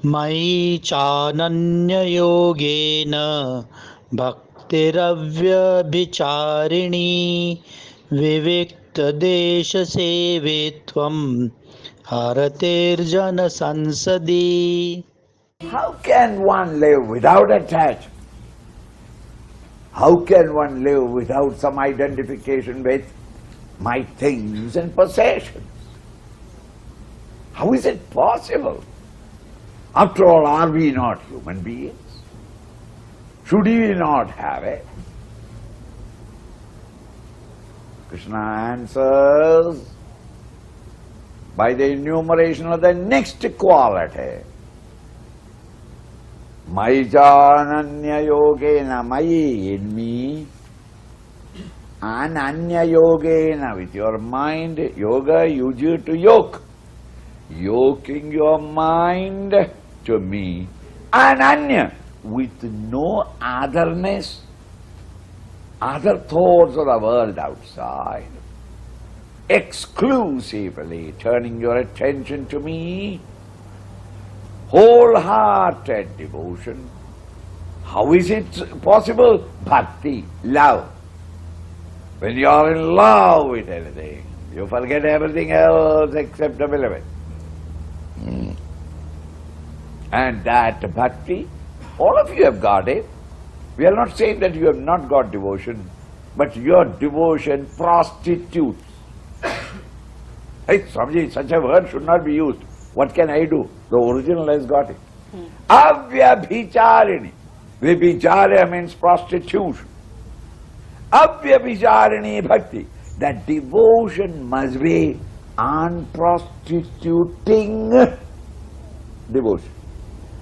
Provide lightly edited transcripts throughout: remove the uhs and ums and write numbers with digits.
मयि चानन्ययोगेन भक्तिरव्यभिचारिणी विविक्तदेशसेवे त्वं हरतेर्जनसंसदि. How can one live without attachment? How can one live without some identification with my things and possessions? How is it possible? After all, are we not human beings? Should we not have it? Krishna answers by the enumeration of the next quality. Mai jananya yogena, mai in me, ananya yogena, with your mind, yoga, yuju to yoke. Yoking your mind to me, ananya, with no otherness, other thoughts of the world outside, exclusively turning your attention to me, wholehearted devotion. How is it possible? Bhakti, love. When you are in love with anything, you forget everything else except the beloved. And that bhakti, all of you have got it. We are not saying that you have not got devotion, but your devotion prostitutes. Hey, Swamiji, such a word should not be used. What can I do? The original has got it. Avyabhicharini. Vibhicharya means prostitution. Avyabhicharini bhakti. That devotion must be unprostituting devotion.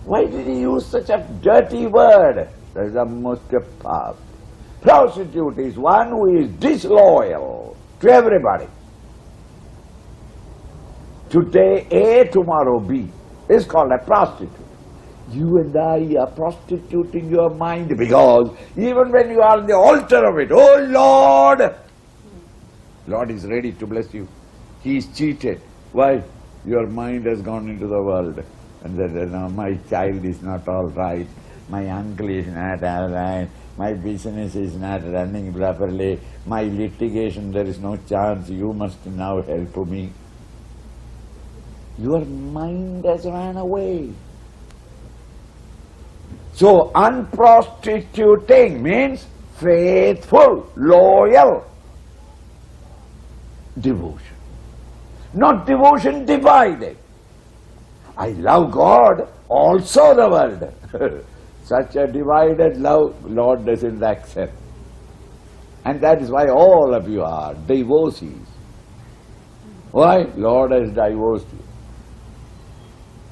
Why did he use such a dirty word? That is the most powerful. Prostitute is one who is disloyal to everybody. Today A, tomorrow B is called a prostitute. You and I are prostituting your mind because even when you are on the altar of it, oh Lord, Lord is ready to bless you. He is cheated. Why? Your mind has gone into the world. And then, my child is not all right, my uncle is not all right, my business is not running properly, my litigation, there is no chance, you must now help me. Your mind has run away. So, unprostituting means faithful, loyal devotion. Not devotion divided. I love God, also the world. Such a divided love, Lord doesn't accept. And that is why all of you are divorcees. Why? Lord has divorced you.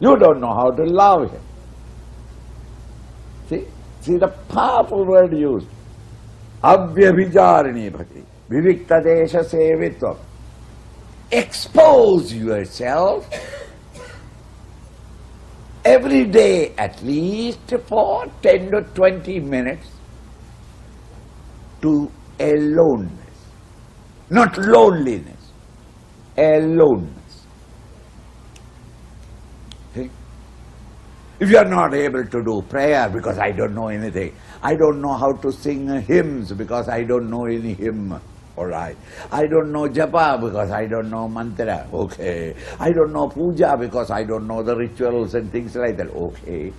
You don't know how to love Him. See the powerful word used. Avyabhicharini bhakti. Vivikta desha sevitvam. Expose yourself every day at least for 10 to 20 minutes to aloneness. Not loneliness, aloneness. See? If you are not able to do prayer because I don't know anything, I don't know how to sing hymns because I don't know any hymn. Alright. I don't know japa because I don't know mantra. Okay. I don't know puja because I don't know the rituals and things like that. Okay.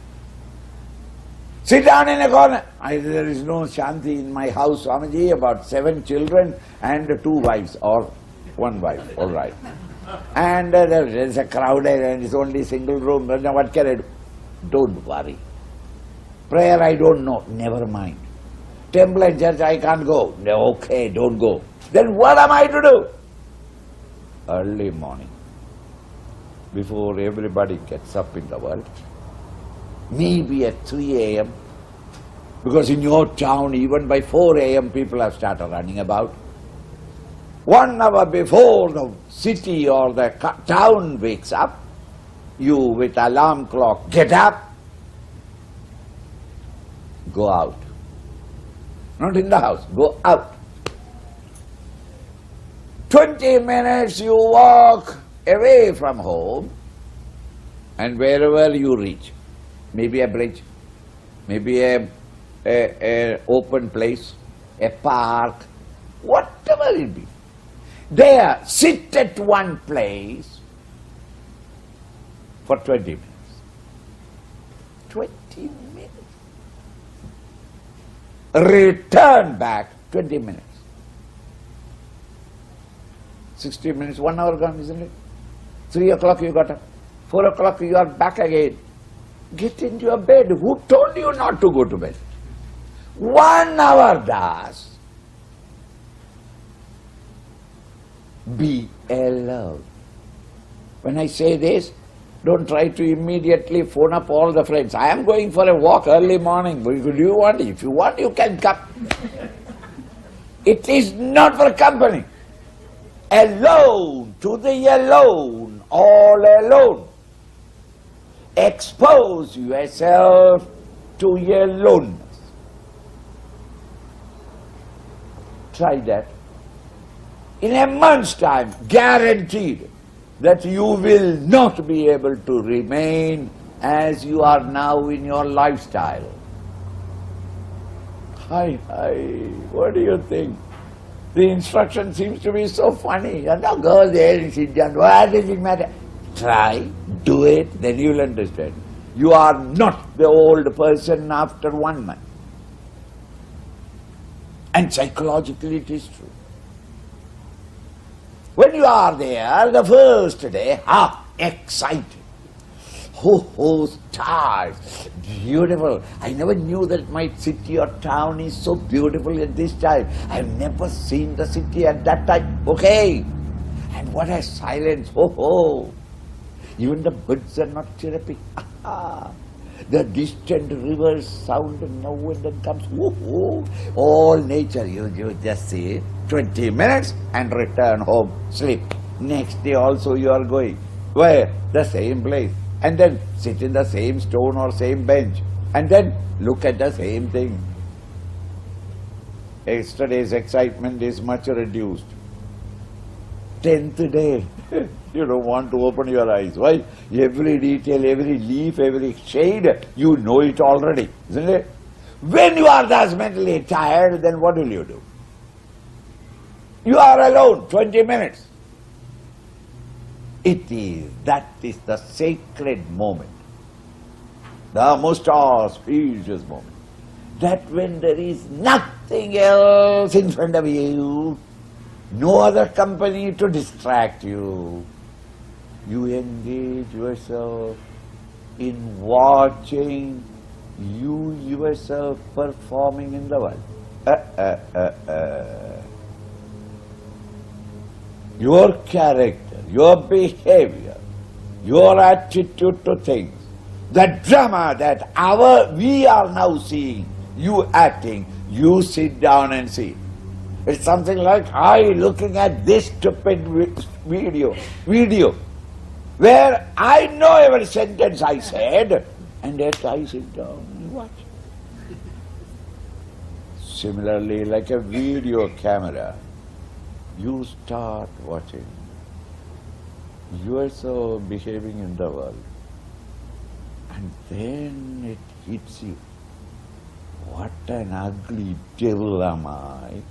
Sit down in a corner. There is no shanti in my house, Swamiji, about 7 children and 2 wives or 1 wife. Alright. And there is a crowd and it's only single room. Now what can I do? Don't worry. Prayer I don't know. Never mind. Temple and church I can't go. Okay, don't go. Then what am I to do? Early morning, before everybody gets up in the world, maybe at 3 a.m., because in your town even by 4 a.m. people have started running about. 1 hour before the city or the town wakes up, you with alarm clock get up, go out. Not in the house, go out. 20 minutes you walk away from home and wherever you reach, maybe a bridge, maybe a open place, a park, whatever it be. There, sit at one place for 20 minutes. 20 minutes. Return back 20 minutes. 60 minutes, 1 hour gone, isn't it? 3 o'clock you got up. 4 o'clock you are back again. Get into your bed. Who told you not to go to bed? 1 hour does. Be alone. When I say this, don't try to immediately phone up all the friends. I am going for a walk early morning. Do you want? If you want, you can come. It is not for company. Alone, to the alone, all alone. Expose yourself to aloneness. Try that. In a month's time, guaranteed that you will not be able to remain as you are now in your lifestyle. Hi, what do you think? The instruction seems to be so funny. You know, go there and sit down. What does it matter? Try, do it, then you'll understand. You are not the old person after 1 month. And psychologically it is true. When you are there, the first day, excited. Stars, beautiful. I never knew that my city or town is so beautiful at this time. I've never seen the city at that time. Okay. And what a silence. Even the birds are not chirping. The distant rivers sound now and then comes. All nature. You just see 20 minutes and return home, sleep. Next day also you are going. Where? The same place. And then sit in the same stone or same bench. And then look at the same thing. Yesterday's excitement is much reduced. 10th day, you don't want to open your eyes. Why? Every detail, every leaf, every shade, you know it already, isn't it? When you are thus mentally tired, then what will you do? You are alone, 20 minutes. That is the sacred moment, the most auspicious moment. That when there is nothing else in front of you, no other company to distract you, you engage yourself in watching you yourself performing in the world. Your character, your behavior, your attitude to things, the drama that we are now seeing, you acting, you sit down and see. It's something like I looking at this stupid video, where I know every sentence I said, and yet I sit down and watch. Similarly, like a video camera, you start watching. You are so behaving in the world. And then it hits you. What an ugly devil am I?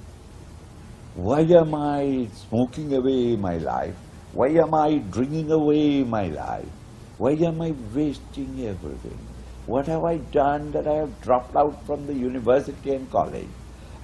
Why am I smoking away my life? Why am I drinking away my life? Why am I wasting everything? What have I done that I have dropped out from the university and college?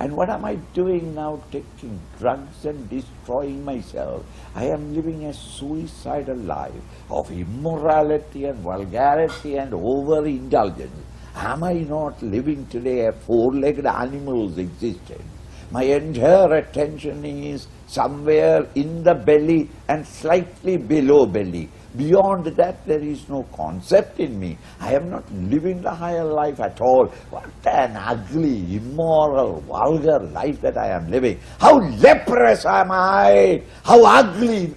And what am I doing now, taking drugs and destroying myself? I am living a suicidal life of immorality and vulgarity and overindulgence. Am I not living today a four-legged animal's existence? My entire attention is somewhere in the belly and slightly below belly. Beyond that, there is no concept in me. I am not living the higher life at all. What an ugly, immoral, vulgar life that I am living. How leprous am I? How ugly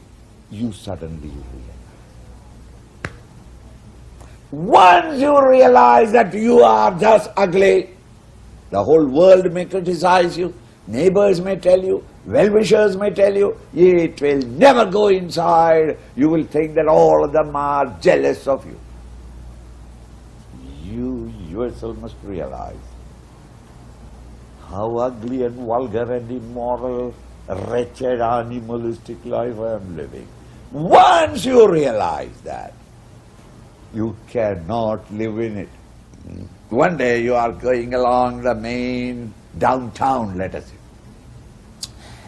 you suddenly realize. Once you realize that you are just ugly, the whole world may criticize you, neighbors may tell you, well-wishers may tell you, it will never go inside. You will think that all of them are jealous of you. yourself must realize how ugly and vulgar and immoral, wretched, animalistic life I am living. Once you realize that, you cannot live in it. One day you are going along the main downtown, let us say,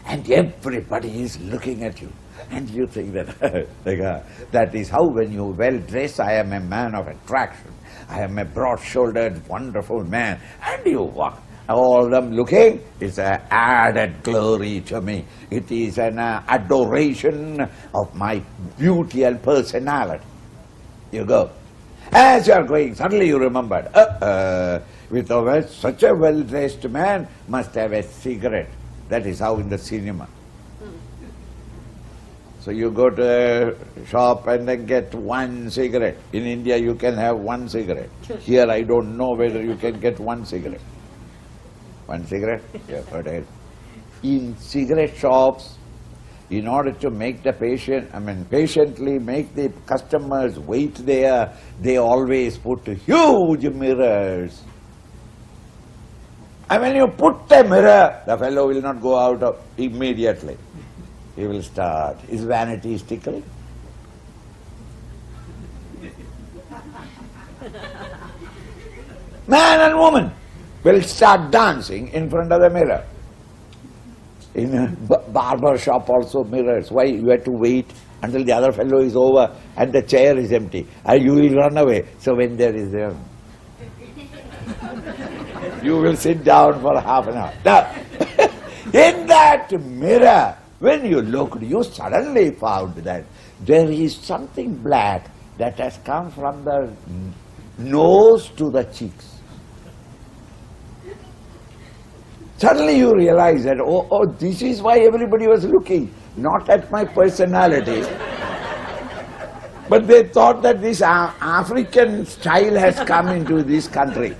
and everybody is looking at you. And you think that that is how when you well dress, I am a man of attraction. I am a broad-shouldered, wonderful man. And you walk, all of them looking, it's an added glory to me. It is an adoration of my beauty and personality. You go. As you are going, suddenly you remembered, such a well-dressed man must have a cigarette. That is how in the cinema. So you go to a shop and then get one cigarette. In India you can have one cigarette. Here I don't know whether you can get one cigarette. One cigarette? Yeah, but in cigarette shops, in order to make the patiently make the customers wait there, they always put huge mirrors. And when you put the mirror, the fellow will not go out immediately. He will start. His vanity is tickling. Man and woman will start dancing in front of the mirror. In a barber shop also mirrors. Why? You have to wait until the other fellow is over and the chair is empty. And you will run away. So when there is there, you will sit down for half an hour. Now, in that mirror, when you looked, you suddenly found that there is something black that has come from the nose to the cheeks. Suddenly you realize that, oh, this is why everybody was looking, not at my personality, but they thought that this African style has come into this country.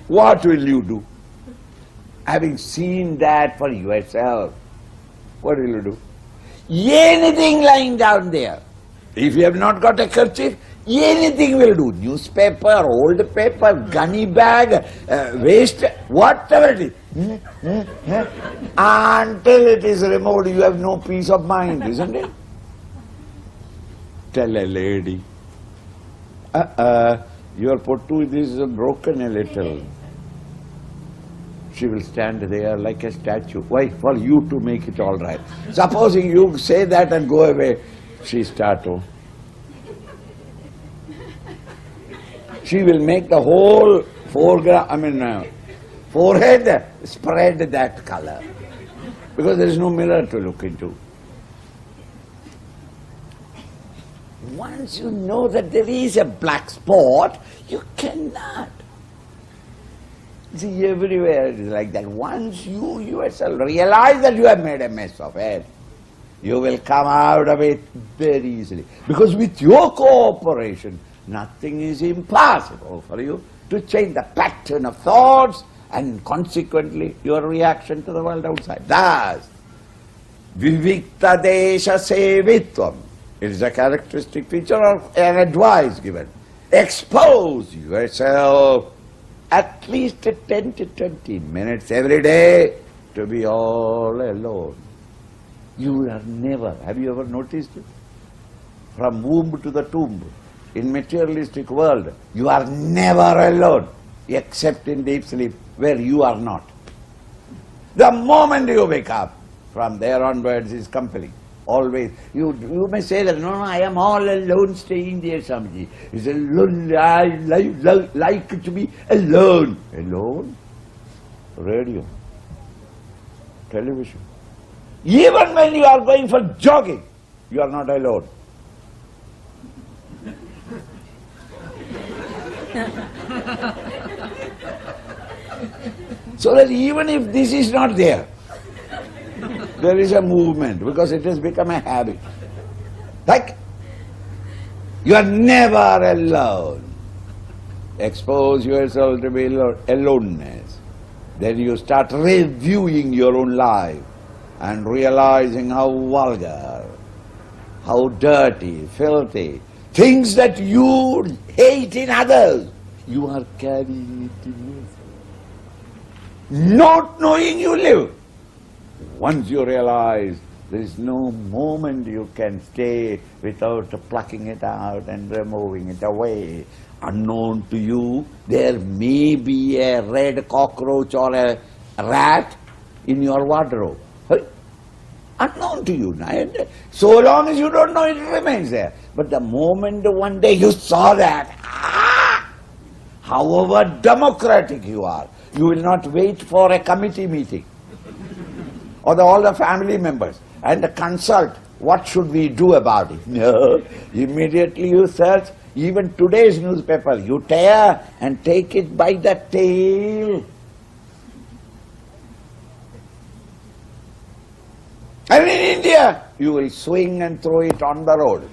What will you do? Having seen that for yourself, what will you do? Anything lying down there. If you have not got a kerchief, anything will do. Newspaper, old paper, gunny bag, waste, whatever it is. Until it is removed, you have no peace of mind, isn't it? Tell a lady, your pottu is broken a little. She will stand there like a statue. Why? For you to make it all right. Supposing you say that and go away, she start to. She will make the whole forehead spread that color. Because there is no mirror to look into. Once you know that there is a black spot, you cannot. See, everywhere it is like that. Once you yourself realize that you have made a mess of it, you will come out of it very easily. Because with your cooperation, nothing is impossible for you to change the pattern of thoughts and consequently your reaction to the world outside. Thus, vivikta desha sevitvam. It is a characteristic feature of an advice given. Expose yourself at least 10 to 20 minutes every day to be all alone. You are never, have you ever noticed it? From womb to the tomb, in materialistic world, you are never alone, except in deep sleep, where you are not. The moment you wake up, from there onwards is company. Always. You may say that, no, I am all alone staying there, Swamiji. It's alone, I like to be alone. Alone? Radio, television. Even when you are going for jogging, you are not alone. So that even if this is not there, there is a movement, because it has become a habit. Like, you are never alone. Expose yourself to be aloneness. Then you start reviewing your own life and realizing how vulgar, how dirty, filthy, things that you hate in others, you are carrying it in yourself. Not knowing you live. Once you realize there is no moment you can stay without plucking it out and removing it away. Unknown to you, there may be a red cockroach or a rat in your wardrobe. Unknown to you. And so long as you don't know, it remains there. But the moment one day you saw that, however democratic you are, you will not wait for a committee meeting or all the family members and consult what should we do about it. No, immediately you search. Even today's newspaper, you tear and take it by the tail. And in India, you will swing and throw it on the road.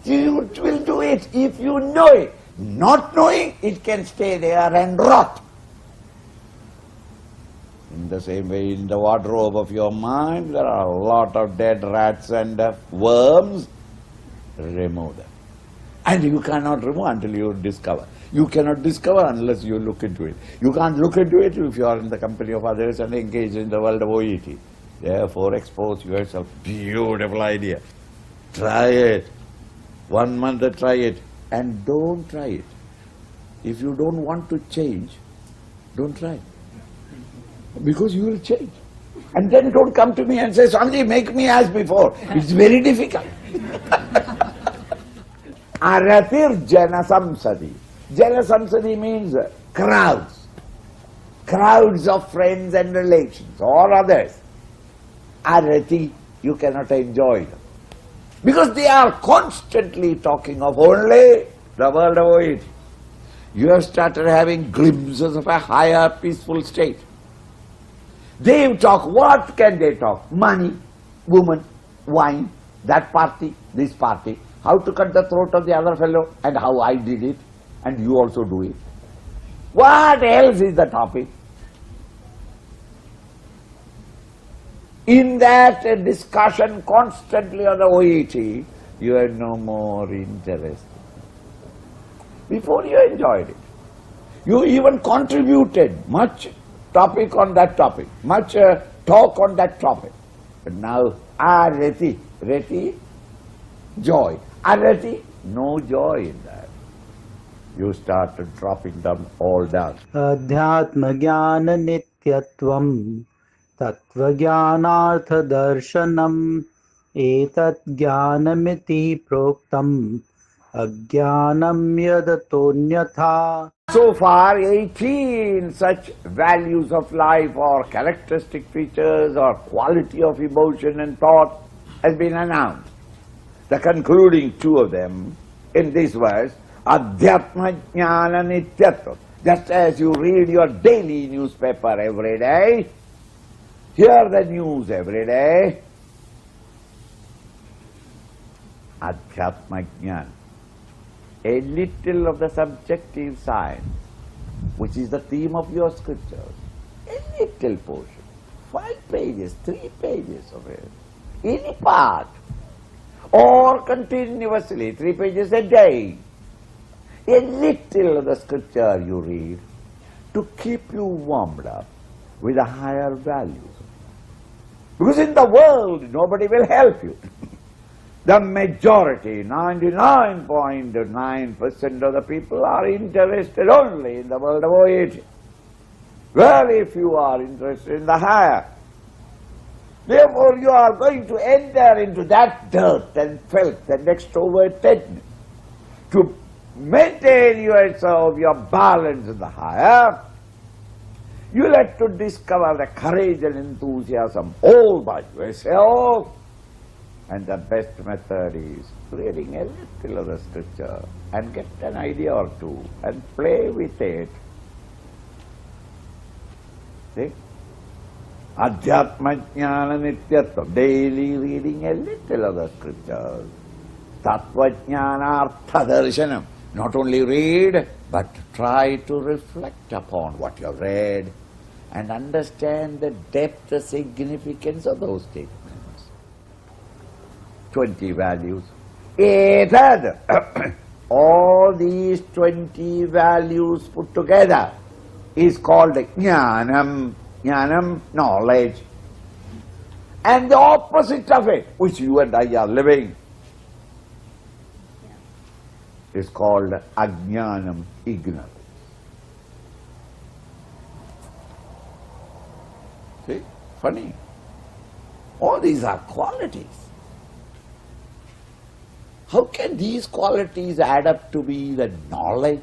You will do it if you know it. Not knowing, it can stay there and rot. In the same way, in the wardrobe of your mind, there are a lot of dead rats and worms. Remove them. And you cannot remove until you discover. You cannot discover unless you look into it. You can't look into it if you are in the company of others and engaged in the world of OET. Therefore, expose yourself. Beautiful idea. Try it. 1 month try it. And don't try it. If you don't want to change, don't try. Because you will change. And then don't come to me and say, Swamiji, make me as before. It's very difficult. Aratir Jana Samsadi. Jana Samsadi means crowds. Crowds of friends and relations or others. Arati, you cannot enjoy them. Because they are constantly talking of only the world of OET. You have started having glimpses of a higher peaceful state. They talk, what can they talk? Money, woman, wine, that party, this party, how to cut the throat of the other fellow and how I did it and you also do it. What else is the topic? In that discussion constantly on the OET, you are no more interested. Before you enjoyed it. You even contributed much topic on that topic, much talk on that topic. But now, reti, joy. Reti, no joy in that. You started dropping them all down. Adhyatma jnana nityatvam tattva jnanartha darshanam etat jnanamiti proktam ajnanam yadatonyatha. So far, 18 such values of life or characteristic features or quality of emotion and thought has been announced. The concluding 2 of them in this verse, Adhyatma Jnana Nityatva. Just as you read your daily newspaper every day, hear the news every day, Adhyatma Jnana. A little of the subjective science, which is the theme of your scriptures, a little portion, 5 pages, 3 pages of it, any part, or continuously 3 pages a day, a little of the scripture you read to keep you warmed up with the higher values. Because in the world, nobody will help you. The majority, 99.9% of the people are interested only in the world of OET. Very few are interested in the higher. Therefore you are going to enter into that dirt and filth and extrovertedness. To maintain yourself, your balance in the higher, you will have to discover the courage and enthusiasm all by yourself. And the best method is reading a little of the scripture and get an idea or 2 and play with it. See? Adhyatma Jnana Nityatva, daily reading a little of the scriptures. Tattva Jnana Artha Darshanam, not only read, but try to reflect upon what you have read and understand the depth, the significance of those statements. 20 values. Etad. All these 20 values put together is called jnanam. Jnanam, knowledge. And the opposite of it, which you and I are living, is called ajnanam, ignorance. See? Funny. All these are qualities. How can these qualities add up to be the knowledge?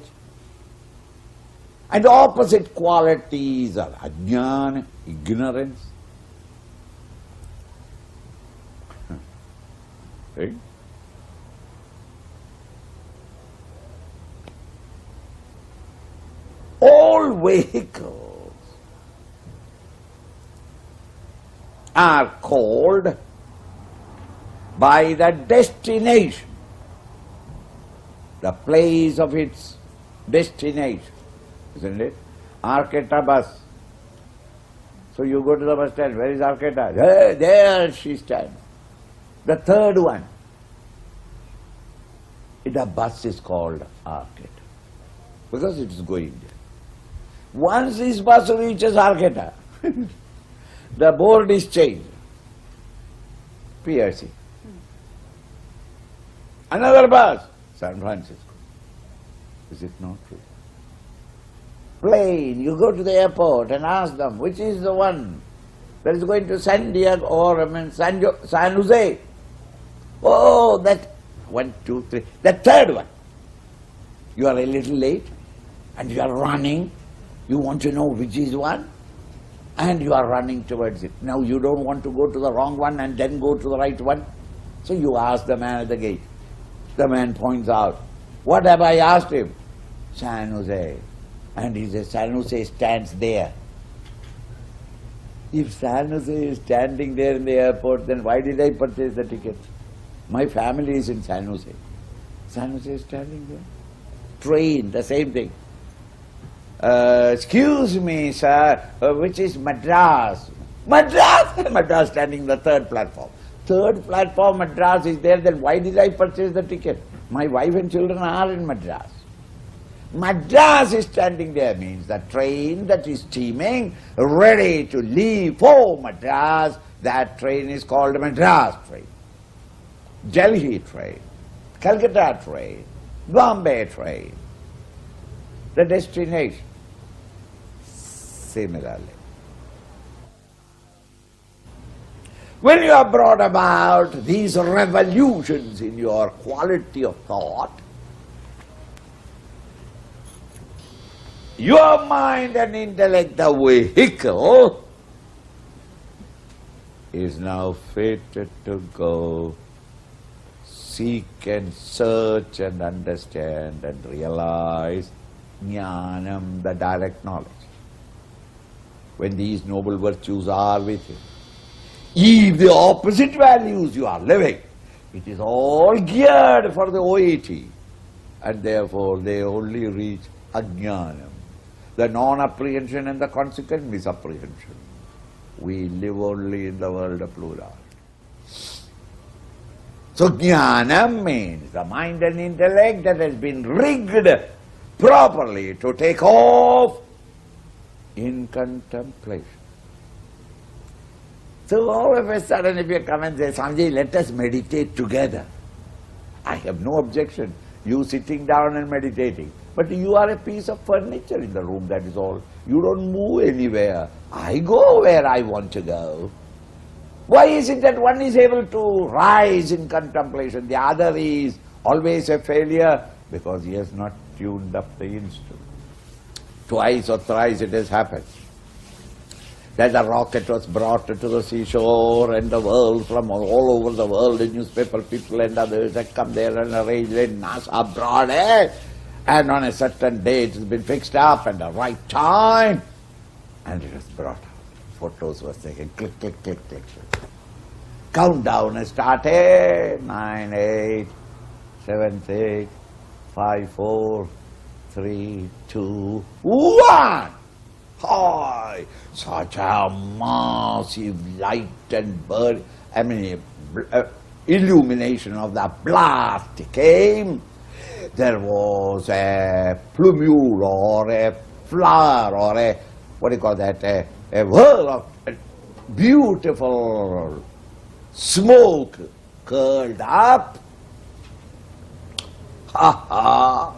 And the opposite qualities are ajnana, ignorance. See? All vehicles are called by the destination, the place of its destination, isn't it? Arcata bus. So you go to the bus stand, where is Arcata? There she stands. The third one, the bus is called Arcata, because it is going there. Once this bus reaches Arcata, the board is changed. PRC. Another bus, San Francisco. Is it not true? Plane, you go to the airport and ask them, which is the one that is going to San Diego or San Jose? Oh, that 1, 2, 3, the third one. You are a little late and you are running. You want to know which is one, and you are running towards it. Now you don't want to go to the wrong one and then go to the right one. So you ask the man at the gate. The man points out, what have I asked him? San Jose. And he says, San Jose stands there. If San Jose is standing there in the airport, then why did I purchase the ticket? My family is in San Jose. San Jose is standing there. Train, the same thing. Excuse me, sir, which is Madras? Madras! Madras standing in the third platform. Third platform, Madras is there, then why did I purchase the ticket? My wife and children are in Madras. Madras is standing there means the train that is steaming, ready to leave for Madras, that train is called Madras train. Delhi train, Calcutta train, Bombay train. The destination. Similarly, when you have brought about these revolutions in your quality of thought, your mind and intellect, the vehicle, is now fated to go seek and search and understand and realize jnanam, the direct knowledge. When these noble virtues are with you, if the opposite values you are living, it is all geared for the OET, and therefore they only reach ajnanam, the non-apprehension and the consequent misapprehension. We live only in the world of plural. So jnanam means the mind and intellect that has been rigged properly to take off in contemplation. So all of a sudden if you come and say, Swamiji, let us meditate together. I have no objection, you sitting down and meditating. But you are a piece of furniture in the room, that is all. You don't move anywhere. I go where I want to go. Why is it that one is able to rise in contemplation, the other is always a failure? Because he has not tuned up the instrument. Twice or thrice it has happened that the rocket was brought to the seashore, and the world, from all over the world, the newspaper people and others had come there and arranged in NASA abroad, and on a certain day it has been fixed up and the right time, and it was brought out. Photos were taken, click, click, click, click, click. Countdown has started, 9, 8, 7, 6, 5, 4, 3, 2, 1. high, such a massive light and burn, illumination of the blast came. There was a plumule or a flower or a, what do you call that, a whirl of beautiful smoke curled up. Ha ha!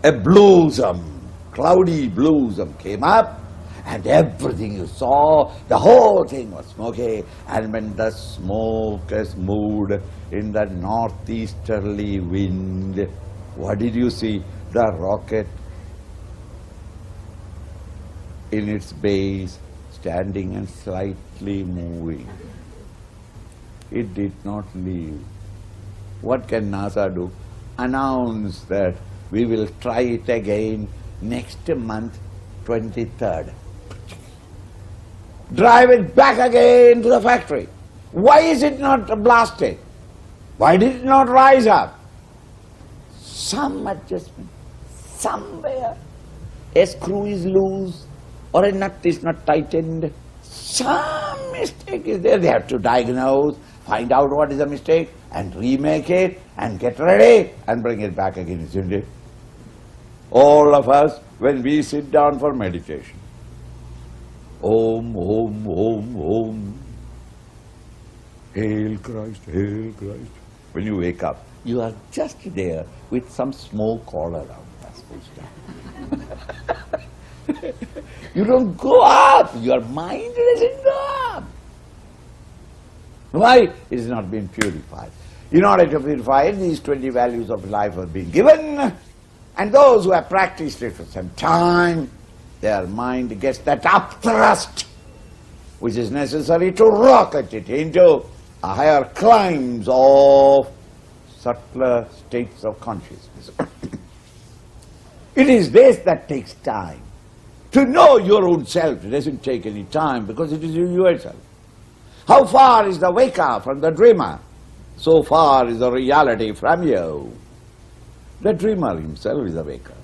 A blossom, cloudy blossom came up, and everything you saw, the whole thing was smoky. And when the smoke has moved in the northeasterly wind, what did you see? The rocket in its base, standing and slightly moving. It did not leave. What can NASA do? Announce that we will try it again next month, 23rd. Drive it back again to the factory. Why is it not blasted? Why did it not rise up? Some adjustment, somewhere. A screw is loose or a nut is not tightened. Some mistake is there. They have to diagnose, find out what is the mistake and remake it and get ready and bring it back again, isn't it? All of us, when we sit down for meditation, Om, Om, Om, Om, Hail Christ, Hail Christ. When you wake up, you are just there with some smoke all around. That's full stop. You don't go up. Your mind doesn't go up. Why? It has not been purified. In order to purify it, these 20 values of life have been given, and those who have practiced it for some time, their mind gets that upthrust which is necessary to rocket it into higher climes of subtler states of consciousness. It is this that takes time. To know your own self, it doesn't take any time because it is you yourself. How far is the waker from the dreamer? So far is the reality from you. The dreamer himself is a waker.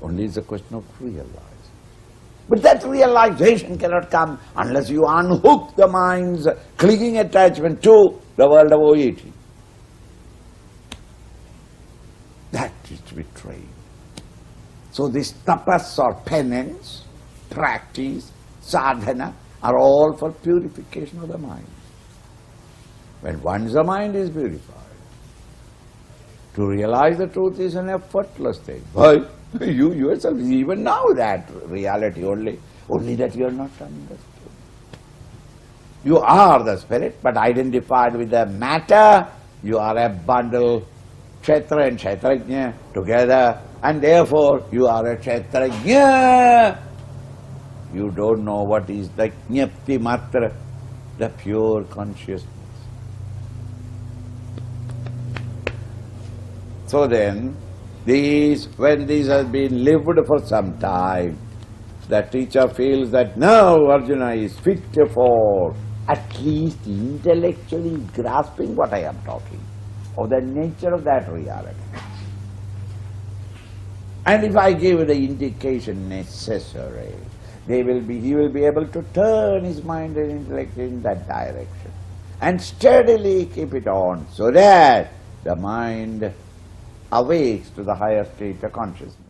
Only it's a question of realizing. But that realization cannot come unless you unhook the mind's clinging attachment to the world of OET. That is to be trained. So this tapas or penance, practice, sadhana are all for purification of the mind. When once the mind is purified, to realize the truth is an effortless thing. Why? You yourself even know that reality only that you are not understood. You are the spirit, but identified with the matter, you are a bundle, Kshetra and Kshetrajna together, and therefore you are a Kshetrajna. You don't know what is the Jnapti Matra, the pure consciousness. So then, when these have been lived for some time, the teacher feels that now Arjuna is fit for at least intellectually grasping what I am talking, of the nature of that reality. And if I give the indication necessary, he will be able to turn his mind and intellect in that direction and steadily keep it on so that the mind awakes to the higher state of consciousness.